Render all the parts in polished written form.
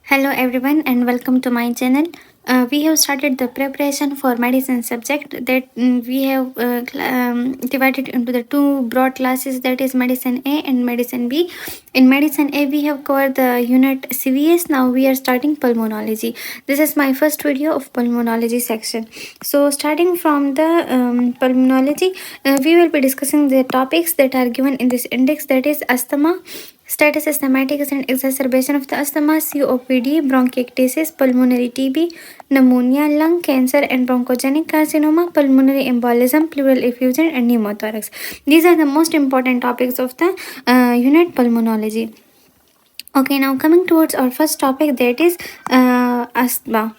Hello everyone and welcome to my channel. We have started the preparation for medicine subject that we have divided into the two broad classes, that is medicine A and medicine B. In medicine A we have covered the unit CVS. Now we are starting pulmonology. This is my first video of pulmonology section. So starting from the pulmonology, we will be discussing the topics that are given in this index, that is asthma, status asthmaticus and exacerbation of the asthma, COPD, bronchiectasis, pulmonary TB, pneumonia, lung cancer and bronchogenic carcinoma, pulmonary embolism, pleural effusion and pneumothorax. These are the most important topics of the unit pulmonology. Okay, now coming towards our first topic, that is asthma.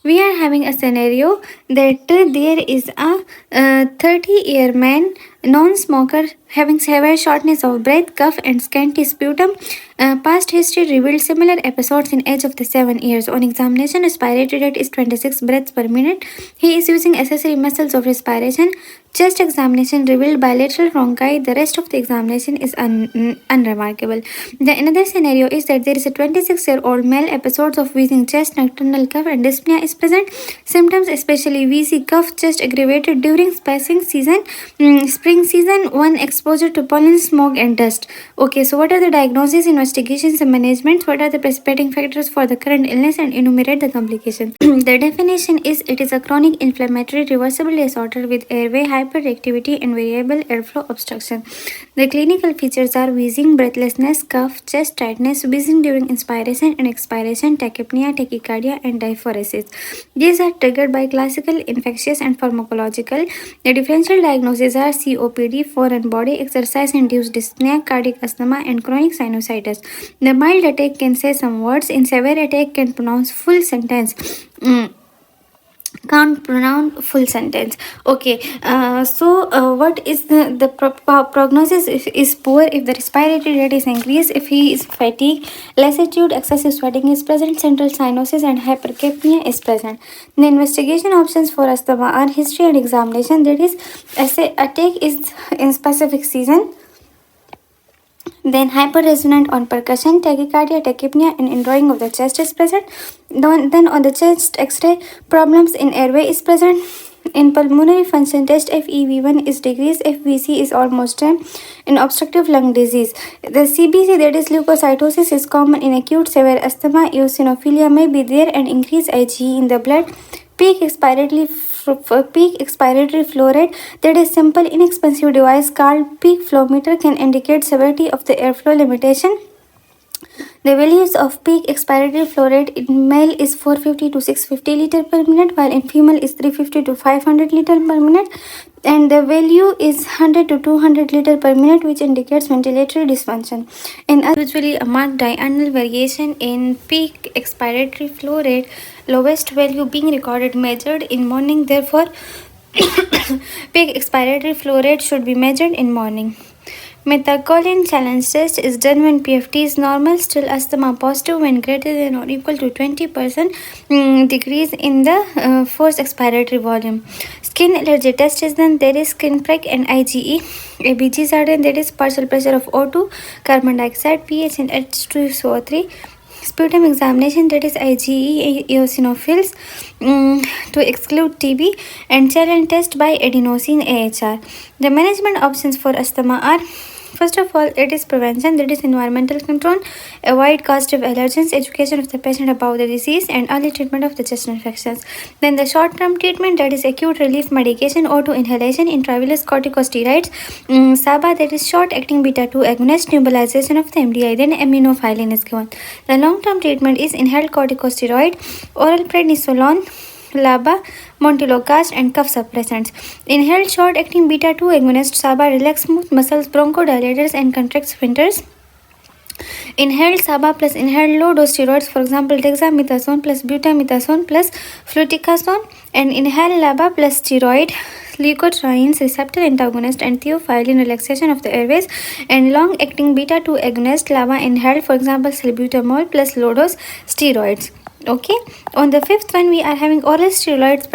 We are having a scenario that there is a 30-year man, non-smoker, having severe shortness of breath, cough and scanty sputum. Past history revealed similar episodes in age of the 7 years. On examination, respiratory rate is 26 breaths per minute. He is using accessory muscles of respiration. Chest examination revealed bilateral bronchi. The rest of the examination is unremarkable. The another scenario is that there is a 26-year-old male, episodes of wheezing, chest, nocturnal cough and dyspnea is present. Symptoms especially wheezy, cough, chest aggravated during spring season, one exposure to pollen, smoke and dust. Okay, so what are the diagnoses, investigations and management? What are the precipitating factors for the current illness, and enumerate the complications? The definition is it is a chronic inflammatory reversible disorder with airway hyperactivity and variable airflow obstruction. The clinical features are wheezing, breathlessness, cough, chest tightness, wheezing during inspiration and expiration, tachypnea, tachycardia and diaphoresis. These are triggered by classical, infectious and pharmacological. The differential diagnoses are COPD, foreign body, exercise-induced dyspnea, cardiac asthma and chronic sinusitis. The mild attack can say some words. In severe attack can pronounce full sentence. Can't pronounce full sentence. Okay, what is the prognosis is poor if the respiratory rate is increased, if he is fatigued, lassitude, excessive sweating is present, central cyanosis and hypercapnia is present. The investigation options for asthma are history and examination, that is attack is in specific season, then hyperresonant on percussion, tachycardia, tachypnea and indrawing of the chest is present. Then on the chest X-ray, problems in airway is present. In pulmonary function test, FEV1 is decreased, FVC is almost 10 in obstructive lung disease. The CBC, that is leukocytosis, is common in acute severe asthma. Eosinophilia may be there and increase IgE in the blood. Peak expiratory flow rate, that is simple inexpensive device called peak flow meter, can indicate severity of the airflow limitation. The values of peak expiratory flow rate in male is 450 to 650 liter per minute, while in female is 350 to 500 liter per minute, and the value is 100 to 200 liter per minute, which indicates ventilatory dysfunction. In usually a marked diurnal variation in peak expiratory flow rate, lowest value being recorded measured in morning. Therefore, peak expiratory flow rate should be measured in morning. Methacholine challenge test is done when PFT is normal, still asthma positive when greater than or equal to 20% decrease in the forced expiratory volume. Skin allergy test is done, there is skin prick and IgE. ABGs are done, there is partial pressure of O2, carbon dioxide, pH and H2SO3. Sputum examination, that is IgE, eosinophils to exclude TB, and challenge test by adenosine AHR. The management options for asthma are: first of all, it is prevention, that is environmental control, avoid causative allergens, education of the patient about the disease, and early treatment of the chest infections. Then the short-term treatment, that is acute relief medication, O2 inhalation, intravenous corticosteroids, SABA, that is short-acting beta-2 agonist, nebulization of the MDI, then aminophylline is given. The long-term treatment is inhaled corticosteroid, oral prednisolone, LABA, montelukast and cough suppressants. Inhaled short-acting beta-2 agonist, SABA, relax smooth muscles, bronchodilators and contracts sphincters. Inhaled SABA plus inhaled low-dose steroids, for example, dexamethasone plus butamethasone plus fluticasone, and inhaled LABA plus steroid, leukotrienes receptor antagonist and theophylline, relaxation of the airways, and long-acting beta-2 agonist, LABA inhaled, for example, salbutamol plus low-dose steroids. Okay, on the fifth one we are having oral steroids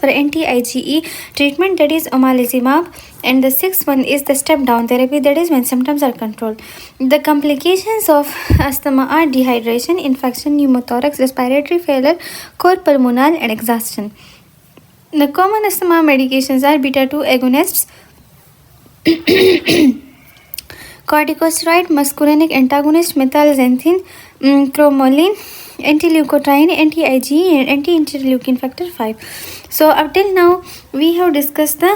per anti-IgE treatment, that is omalizumab, and the sixth one is the step down therapy, that is when symptoms are controlled. The complications of asthma are dehydration, infection, pneumothorax, respiratory failure, cor pulmonale, and exhaustion. The common asthma medications are beta 2 agonists, corticosteroid, muscarinic antagonist, methylxanthine, cromolyn, anti-leukotriene, anti-IgE, and anti-interleukin factor 5. So up till now we have discussed the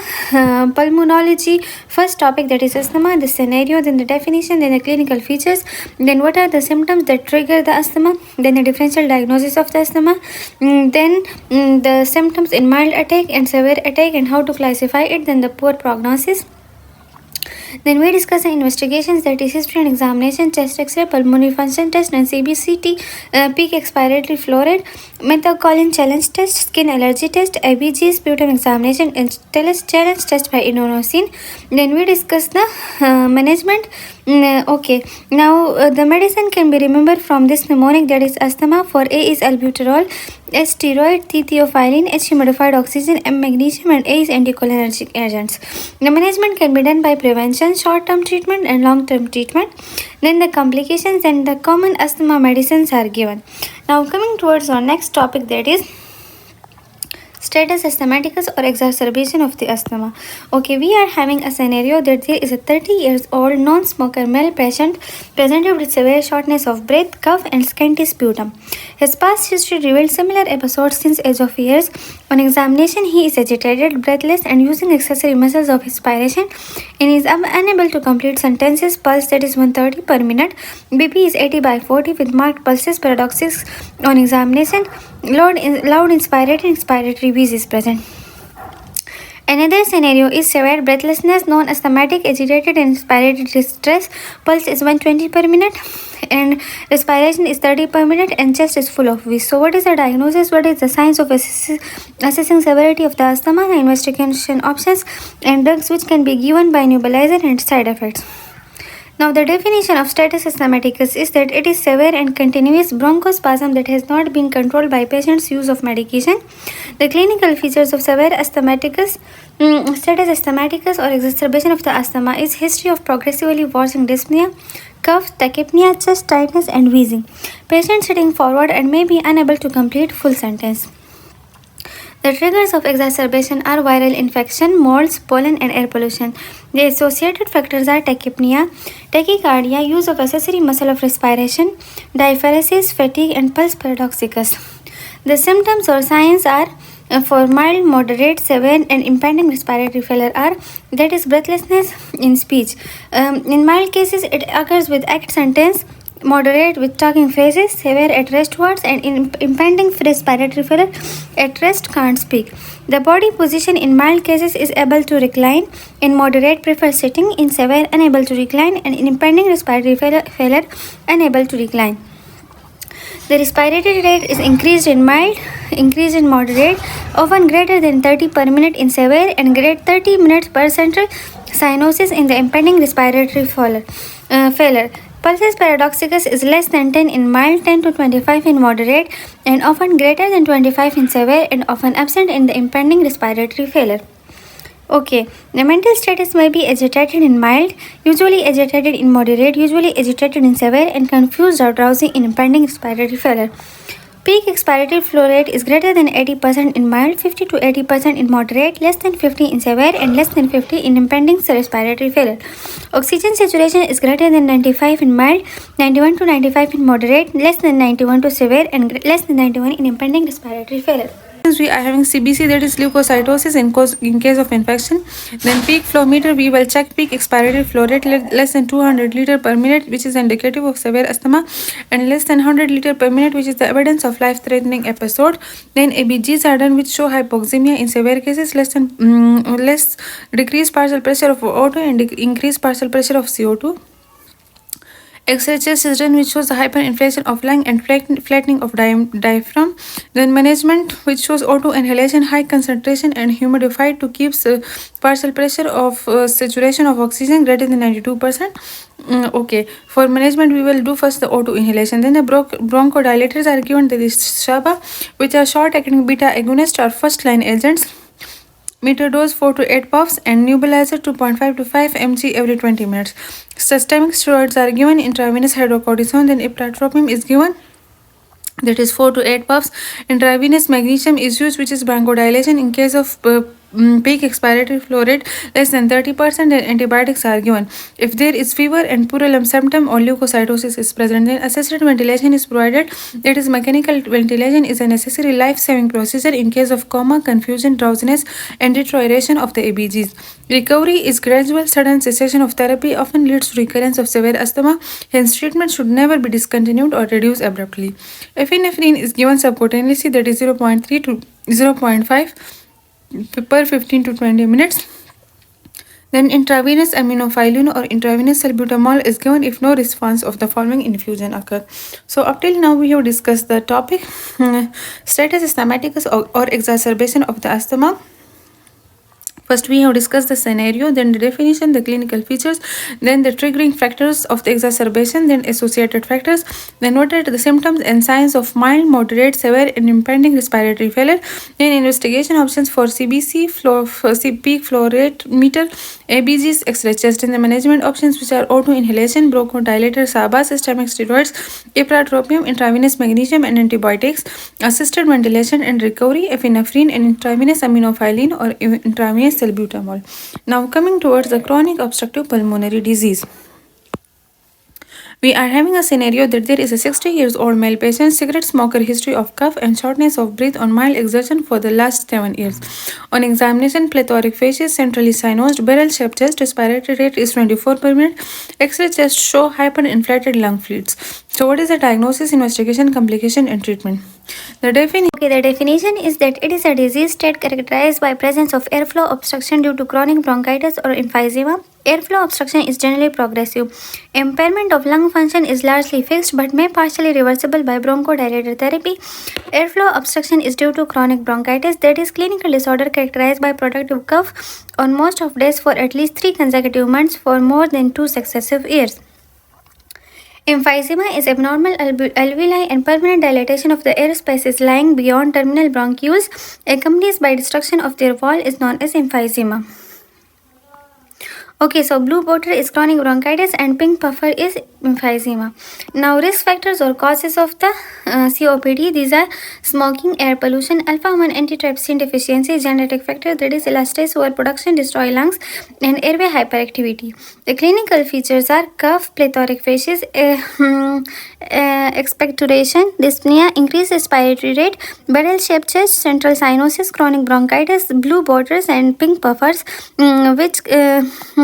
pulmonology first topic, that is asthma, the scenario, then the definition, then the clinical features, then what are the symptoms that trigger the asthma, then the differential diagnosis of the asthma, then the symptoms in mild attack and severe attack and how to classify it, then the poor prognosis. Then we discuss the investigations, that is history and examination, chest X-ray, pulmonary function test, and CBCT, peak expiratory flow rate, methacholine challenge test, skin allergy test, IBG, sputum examination, and challenge test by inosine. Then we discuss the management. Okay, now the medicine can be remembered from this mnemonic, that is asthma. For A is albuterol, S steroid, T theophylline, H humidified oxygen, M magnesium, and A is anticholinergic agents. The management can be done by prevention, short-term treatment, and long-term treatment. Then the complications and the common asthma medicines are given. Now coming towards our next topic, that is status asthmaticus or exacerbation of the asthma. Okay, we are having a scenario that there is a 30 years old non-smoker male patient presented with severe shortness of breath, cough, and scanty sputum. His past history revealed similar episodes since age of years. On examination, he is agitated, breathless, and using accessory muscles of respiration, and is unable to complete sentences. Pulse, that is 130 per minute. BP is 80/40 with marked pulses. Paradoxes on examination. Loud inspiratory wheeze is present. Another scenario is severe breathlessness, non-asthmatic, agitated, and respiratory distress. Pulse is 120 per minute, and respiration is 30 per minute, and chest is full of wheeze. So, what is the diagnosis? What is the science of assessing severity of the asthma? The investigation options and drugs which can be given by nebulizer and side effects. Now, the definition of status asthmaticus is that it is severe and continuous bronchospasm that has not been controlled by patient's use of medication. The clinical features of severe asthmaticus, status asthmaticus or exacerbation of the asthma is history of progressively worsening dyspnea, cough, tachypnea, chest tightness, and wheezing. Patient sitting forward and may be unable to complete full sentence. The triggers of exacerbation are viral infection, molds, pollen, and air pollution. The associated factors are tachypnea, tachycardia, use of accessory muscle of respiration, diaphoresis, fatigue, and pulse paradoxicus. The symptoms or signs are for mild, moderate, severe, and impending respiratory failure are, that is breathlessness in speech. In mild cases, it occurs with act sentence, moderate with talking phrases, severe at rest words, and impending respiratory failure at rest can't speak. The body position in mild cases is able to recline, in moderate prefer sitting, in severe unable to recline, and in impending respiratory failure unable to recline. The respiratory rate is increased in mild, increased in moderate, often greater than 30 per minute in severe, and great 30 minutes per central cyanosis in the impending respiratory failure. Pulses paradoxicus is less than 10 in mild, 10 to 25 in moderate, and often greater than 25 in severe, and often absent in the impending respiratory failure. Okay, the mental status may be agitated in mild, usually agitated in moderate, usually agitated in severe, and confused or drowsy in impending respiratory failure. Peak expiratory flow rate is greater than 80% in mild, 50 to 80% in moderate, less than 50 in severe, and less than 50 in impending respiratory failure. Oxygen saturation is greater than 95 in mild, 91 to 95 in moderate, less than 91 to severe, and less than 91 in impending respiratory failure. We are having CBC, that is leukocytosis in case of infection. Then peak flow meter, we will check peak expiratory flow rate less than 200 liter per minute, which is indicative of severe asthma, and less than 100 liter per minute, which is the evidence of life-threatening episode. Then ABGs are done which show hypoxemia in severe cases, less decreased partial pressure of O2 and increased partial pressure of CO2. X-ray chest is done, which shows the hyperinflation of lung and flattening of diaphragm. Then management, which shows O2 inhalation, high concentration and humidified to keep partial pressure of saturation of oxygen greater than 92%. Okay, for management, we will do first the O2 inhalation. Then the bronchodilators are given to the SHABA, which are short-acting beta agonists or first-line agents. Meter dose 4 to 8 puffs and nebulizer 2.5 to 5 mg every 20 minutes. Systemic steroids are given, intravenous hydrocortisone, then ipratropium is given, that is 4 to 8 puffs. Intravenous magnesium is used, which is bronchodilation in case of peak expiratory flow rate less than 30%, and antibiotics are given if there is fever and purulent symptom or leukocytosis is present. Then assisted ventilation is provided, that is mechanical ventilation is a necessary life-saving procedure in case of coma, confusion, drowsiness and deterioration of the ABGs. Recovery is gradual. Sudden cessation of therapy often leads to recurrence of severe asthma, hence treatment should never be discontinued or reduced abruptly. Epinephrine is given subcutaneously, that is 0.3 to 0.5 per 15 to 20 minutes. Then intravenous aminophylline or intravenous salbutamol is given if no response of the following infusion occur. So up till now we have discussed the topic status asthmaticus or exacerbation of the asthma. First, we have discussed the scenario, then the definition, the clinical features, then the triggering factors of the exacerbation, then associated factors, then what are the symptoms and signs of mild, moderate, severe, and impending respiratory failure, then investigation options for CBC, peak flow rate meter, ABGs, X-ray chest, and the management options, which are O2 inhalation, bronchodilator, SABA, systemic steroids, ipratropium, intravenous magnesium, and antibiotics, assisted ventilation and recovery, epinephrine, and intravenous aminophylline or intravenous salbutamol. Now coming towards the chronic obstructive pulmonary disease. We are having a scenario that there is a 60 years old male patient, cigarette smoker, history of cough and shortness of breath on mild exertion for the last 7 years. On examination, plethoric facies, centrally cyanosed, barrel-shaped chest, respiratory rate is 24 per minute. X-ray chest show hyperinflated lung fluids. So what is the diagnosis, investigation, complication and treatment? The definition is that it is a disease state characterized by presence of airflow obstruction due to chronic bronchitis or emphysema. Airflow obstruction is generally progressive. Impairment of lung function is largely fixed but may partially reversible by bronchodilator therapy. Airflow obstruction is due to chronic bronchitis, that is clinical disorder characterized by productive cough on most of days for at least 3 consecutive months for more than 2 successive years. Emphysema is abnormal alveoli and permanent dilatation of the air spaces lying beyond terminal bronchioles, accompanied by destruction of their wall, is known as emphysema. Okay, so blue border is chronic bronchitis and pink puffer is emphysema. Now, risk factors or causes of the COPD. These are smoking, air pollution, alpha-1 antitrypsin deficiency, genetic factor, that is elastase overproduction, destroy lungs, and airway hyperactivity. The clinical features are cough, plethoric facies, expectoration, dyspnea, increased respiratory rate, barrel-shaped chest, central cyanosis, chronic bronchitis, blue borders, and pink puffers,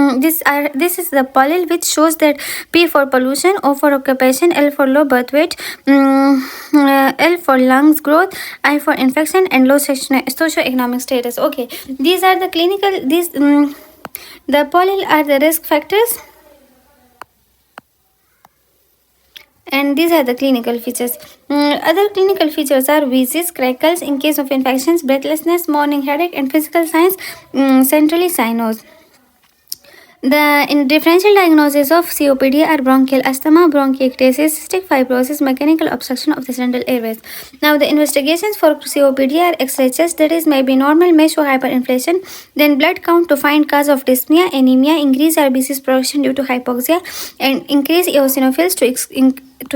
this is the pollel, which shows that P for pollution, O for occupation, L for low birth weight, L for lungs growth, I for infection, and low socioeconomic status. Okay, these are the clinical. The pollel are the risk factors, and these are the clinical features. Other clinical features are wheezes, crackles in case of infections, breathlessness, morning headache, and physical signs centrally cyanosed. The differential diagnosis of COPD are bronchial asthma, bronchiectasis, cystic fibrosis, mechanical obstruction of the central airways. Now, the investigations for COPD are X-ray chest, that is may be normal, may show hyperinflation, then blood count to find cause of dyspnea, anemia, increase RBCs production due to hypoxia, and increase eosinophils to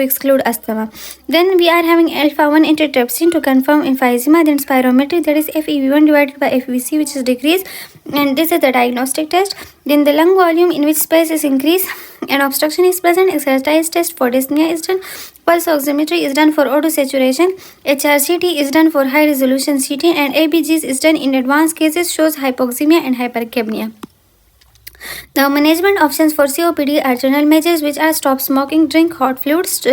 exclude asthma. Then we are having alpha-1 antitrypsin to confirm emphysema, then spirometry, that is FEV1 divided by FVC, which is decreased, and this is the diagnostic test. Then the lung volume in which space is increased and obstruction is present, exercise test for dyspnea is done, pulse oximetry is done for O2 saturation, HRCT is done for high resolution CT, and ABGs is done in advanced cases, shows hypoxemia and hypercapnia. The management options for COPD are general measures, which are stop smoking, drink hot fluids,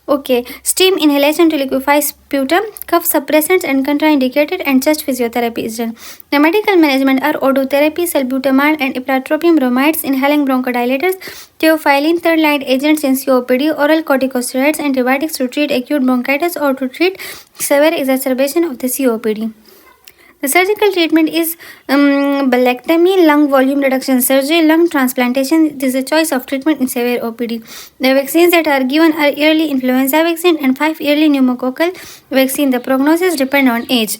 Okay, steam inhalation to liquefy sputum, cough suppressants and contraindicated, and chest physiotherapy is done. The medical management are odotherapy, salbutamol and ipratropium bromides, inhaling bronchodilators, theophylline third line agents in COPD, oral corticosteroids, antibiotics to treat acute bronchitis or to treat severe exacerbation of the COPD. The surgical treatment is balectomy, lung volume reduction surgery, lung transplantation. It is a choice of treatment in severe OPD. The vaccines that are given are yearly influenza vaccine and 5 yearly pneumococcal vaccine. The prognosis depend on age.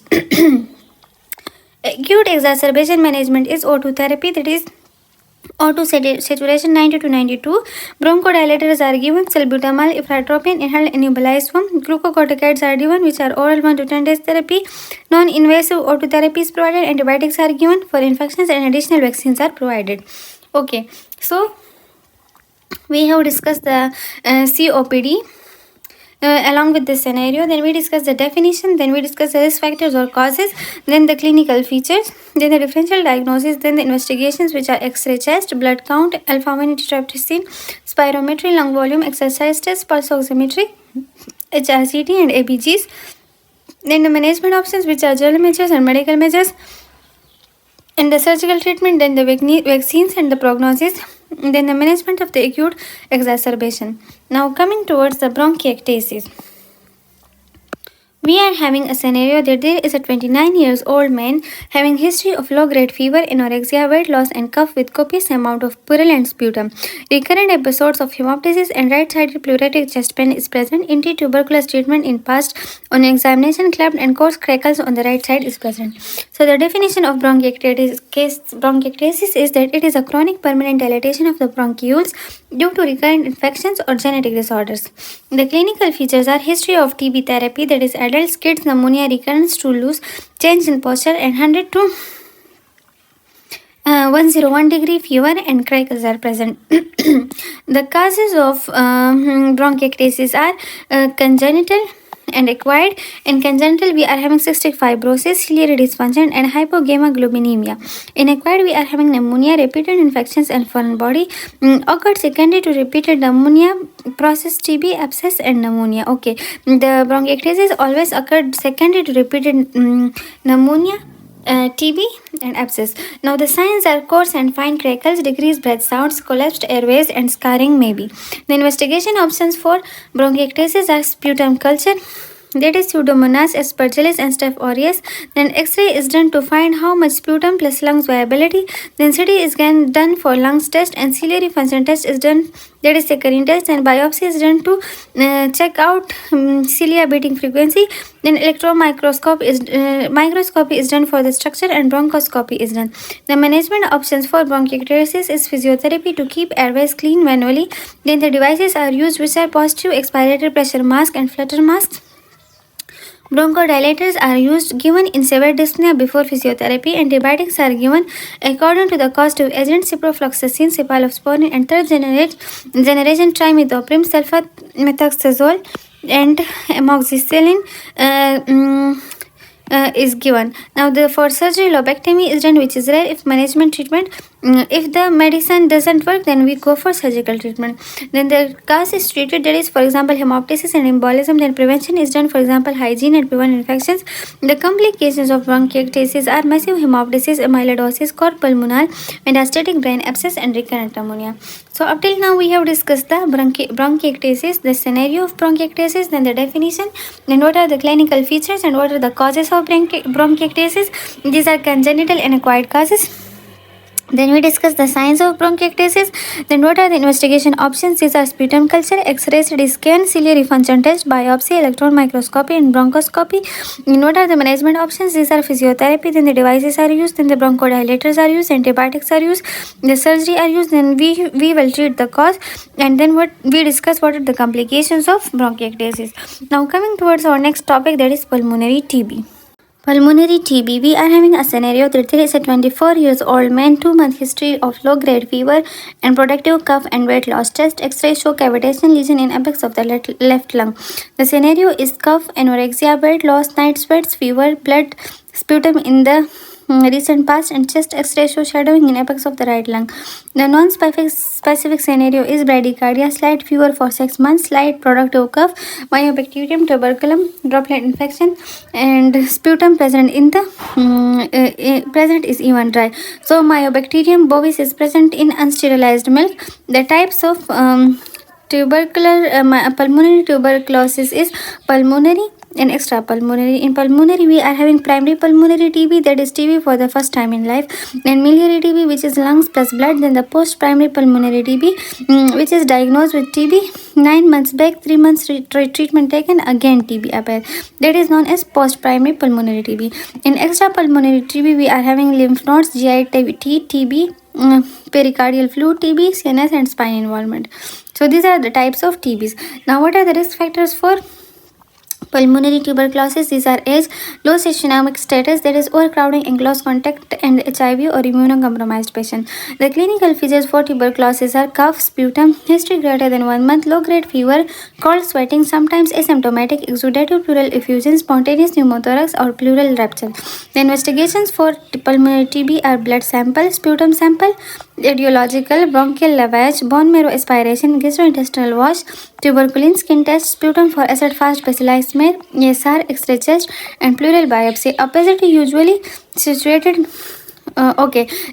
Acute exacerbation management is O2 therapy, that is O2 saturation 90 to 92. Bronchodilators are given, salbutamol, ipratropium, inhaled nebulized form. Glucocorticoids are given, which are oral 1 to 10 days therapy. Non-invasive O2 therapy is provided. Antibiotics are given for infections and additional vaccines are provided. Okay, so we have discussed the COPD. Along with this scenario, then we discuss the definition, then we discuss the risk factors or causes, then the clinical features, then the differential diagnosis, then the investigations, which are X-ray chest, blood count, alpha-1 antitrypsin, spirometry, lung volume, exercise test, pulse oximetry, HRCT and ABGs. Then the management options, which are general measures and medical measures, and the surgical treatment, then the vaccines and the prognosis, then the management of the acute exacerbation. Now coming towards the bronchiectasis. We are having a scenario that there is a 29 years old man having history of low grade fever, anorexia, weight loss and cough with copious amount of purulent sputum. Recurrent episodes of hemoptysis and right-sided pleuritic chest pain is present. Anti-tuberculosis treatment in past on examination, cleft and coarse crackles on the right side is present. So the definition of bronchiectasis is that it is a chronic permanent dilatation of the bronchioles due to recurrent infections or genetic disorders. The clinical features are history of TB therapy, that is adults, kids, pneumonia, recurrence to loose, change in posture and 100 to 101 degree fever and crackles are present. The causes of bronchiectasis are congenital and acquired. In congenital, we are having cystic fibrosis, ciliary dysfunction, and hypogammaglobulinemia. In acquired, we are having pneumonia, repeated infections, and foreign body. Occurred secondary to repeated pneumonia, process TB, abscess, and pneumonia. Okay, the bronchiectasis always occurred secondary to repeated pneumonia, TB and abscess. Now the signs are coarse and fine crackles, decreased breath sounds, collapsed airways and scarring may be. The investigation options for bronchiectasis are sputum culture, that is Pseudomonas aspergillis and Staph aureus. Then X-ray is done to find how much sputum plus lungs viability. Then CT is done for lungs test and ciliary function test is done, that is saccharine test, and biopsy is done to check out cilia beating frequency. Then electron microscopy is done for the structure and bronchoscopy is done. The management options for bronchiectasis is physiotherapy to keep airways clean manually. Then the devices are used, which are positive expirated pressure mask and flutter masks. Bronchodilators are given in severe dyspnea before physiotherapy. Antibiotics are given according to the cost of agents, ciprofloxacin, cephalosporin, and third generation trimethoprim, sulfamethoxazole, and amoxicillin is given. Now, for surgery, lobectomy is done, which is rare. If management treatment, if the medicine doesn't work, then we go for surgical treatment. Then the cause is treated, that is, for example, hemoptysis and embolism. Then prevention is done, for example, hygiene and prevent infections. The complications of bronchiectasis are massive hemoptysis, amyloidosis, cor pulmonale, metastatic brain abscess, and recurrent pneumonia. So up till now we have discussed the bronchiectasis, the scenario of bronchiectasis, then the definition, then what are the clinical features and what are the causes of bronchiectasis. These are congenital and acquired causes. Then we discuss the signs of bronchiectasis. Then what are the investigation options? These are sputum culture, X-ray, CT scan, ciliary function test, biopsy, electron microscopy, and bronchoscopy. Then what are the management options? These are physiotherapy. Then the devices are used. Then the bronchodilators are used. Antibiotics are used. The surgery are used. Then we will treat the cause. And then what we discuss what are the complications of bronchiectasis. Now coming towards our next topic, that is pulmonary TB. Pulmonary TB, we are having a scenario that there is a 24 years old man, 2-month history of low grade fever and productive cough and weight loss. Chest X-ray show cavitation lesion in apex of the left lung. The scenario is cough, anorexia, weight loss, night sweats, fever, blood, sputum in the recent past, and chest X-ray show shadowing in apex of the right lung. The non-specific scenario is bradycardia, slight fever for 6 months, slight productive cough, myobacterium, tuberculum, droplet infection, and sputum present in the present is even dry. So myobacterium bovis is present in unsterilized milk. The types of pulmonary tuberculosis is pulmonary and extrapulmonary. In pulmonary, we are having primary pulmonary TB, that is TB for the first time in life, and miliary TB, which is lungs plus blood. Then the post primary pulmonary TB, which is diagnosed with TB 9 months back, 3 months treatment taken, again TB appear. That is known as post primary pulmonary TB. In extrapulmonary TB, we are having lymph nodes, GI TB, pericardial fluid TB, CNS, and spine involvement. So these are the types of TBs. Now, what are the risk factors for pulmonary tuberculosis? These are age, low socioeconomic status, that is overcrowding in close contact, and HIV or immunocompromised patient. The clinical features for tuberculosis are cough, sputum, history greater than 1 month, low grade fever, cold sweating, sometimes asymptomatic, exudative pleural effusion, spontaneous pneumothorax or pleural rupture. The investigations for pulmonary TB are blood sample, sputum sample, radiological, bronchial lavage, bone marrow aspiration, gastrointestinal wash, tuberculin skin test, sputum for acid fast bacillus smear, ESR, X-ray chest, and pleural biopsy. Opacity usually situated.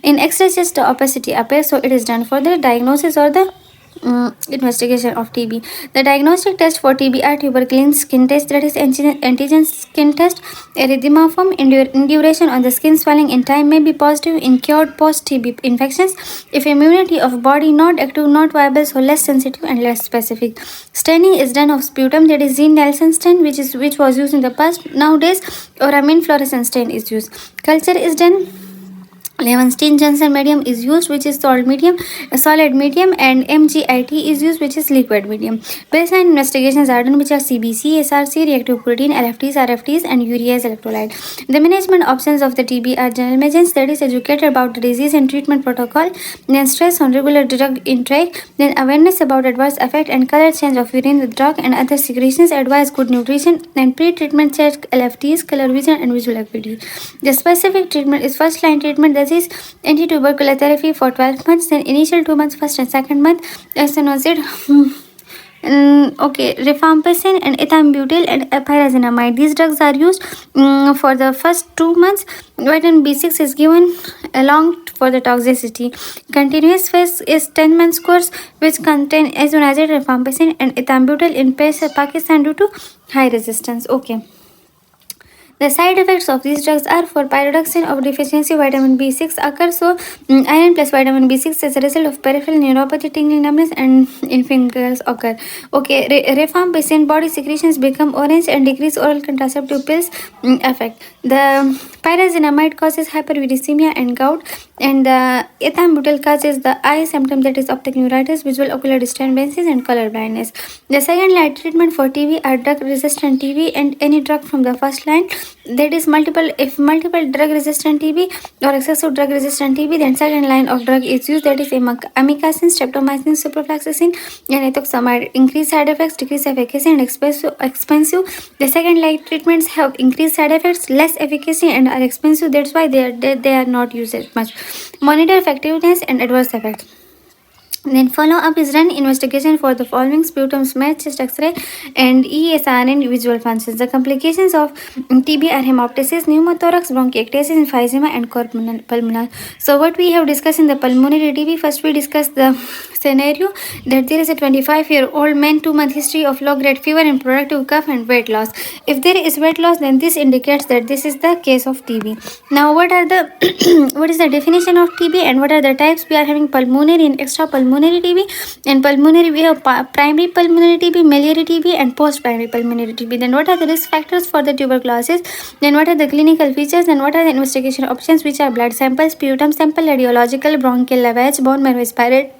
In X-ray chest, the opacity appears, so it is done for the diagnosis or the investigation of TB. The diagnostic test for TB are tuberculin skin test, that is antigen skin test, erythema form, induration on the skin swelling in time may be positive in cured post TB infections if immunity of body not active, not viable, so less sensitive and less specific. Staining is done of sputum, that is Jean-Nelson stain, which was used in the past. Nowadays, Oramin fluorescent stain is used. Culture is done. Levenstein-Jensen medium is used, which is solid medium, and MGIT is used, which is liquid medium. Baseline investigations are done, which are CBC, SRC, reactive protein, LFTs, RFTs, and urease electrolyte. The management options of the TB are general measures, that is educated about the disease and treatment protocol, then stress on regular drug intake, then awareness about adverse effect and color change of urine with drug and other secretions, advise good nutrition, and pre-treatment check LFTs, color vision, and visual acuity. The specific treatment is first line treatment, that is anti-tubercular therapy for 12 months, then initial 2 months, first and second month, isoniazid, rifampicin and ethambutol and pyrazinamide. These drugs are used for the first 2 months. Vitamin B6 is given along for the toxicity. Continuous phase is 10 months course, which contain isoniazid, rifampicin, and ethambutol in Pakistan due to high resistance. The side effects of these drugs are for pyridoxine of deficiency vitamin B6 occur. So, iron plus vitamin B6 as a result of peripheral neuropathy, tingling, numbness, and in fingers occur. Rifampicin body secretions become orange and decrease oral contraceptive pills effect. The pyrazinamide causes hyperuricemia and gout, and the ethambutol causes the eye symptom, that is optic neuritis, visual ocular disturbances, and color blindness. The second line treatment for TB are drug resistant TB and any drug from the first line, that is multiple drug resistant TB or excessive drug resistant TB, then second line of drug is used, that is amikacin, streptomycin, ciprofloxacin, and ethoxamide. Increased side effects, decreased efficacy, and expensive. The second line treatments have increased side effects, less efficacy, and are expensive. That's why they are not used as much. Monitor effectiveness and adverse effects. Then follow-up is done. Investigation for the following: sputum smear, chest X-ray, and ESR and visual functions. The complications of TB are hemoptysis, pneumothorax, bronchiectasis, emphysema, and pulmonary. So what we have discussed in the pulmonary TB, first we discussed the scenario that there is a 25-year-old man, 2-month history of low-grade fever and productive cough and weight loss. If there is weight loss, then this indicates that this is the case of TB. Now, what is the definition of TB and what are the types? We are having pulmonary and extrapulmonary TB. In pulmonary, we have primary pulmonary TB, miliary TB, and post-primary pulmonary TB. Then what are the risk factors for the tuberculosis? Then what are the clinical features? Then what are the investigation options, which are blood sample, sputum sample, radiological, bronchial lavage, bone marrow aspirate,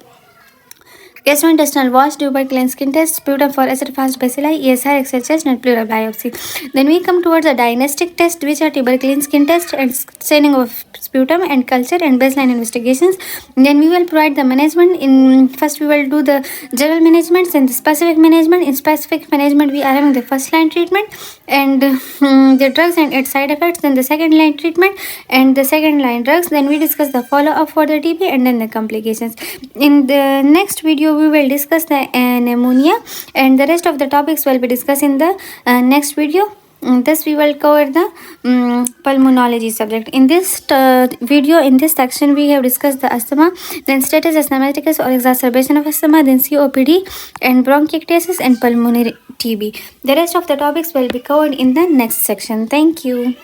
gastrointestinal wash, tuberculin skin test, sputum for acid fast bacilli, ESR, Excel chest, and pleural biopsy. Then we come towards the diagnostic test, which are tuberculin skin test and staining of sputum and culture and baseline investigations. Then we will provide the management. In first we will do the general management, then the specific management. In specific management, we are having the first line treatment and the drugs and its side effects. Then the second line treatment and the second line drugs. Then we discuss the follow up for the TB and then the complications. In the next video, we will discuss the pneumonia, and the rest of the topics will be discussed in the next video. Thus, we will cover the pulmonology subject. In this video, in this section, we have discussed the asthma, then status asthmaticus or exacerbation of asthma, then COPD and bronchiectasis and pulmonary TB. The rest of the topics will be covered in the next section. Thank you.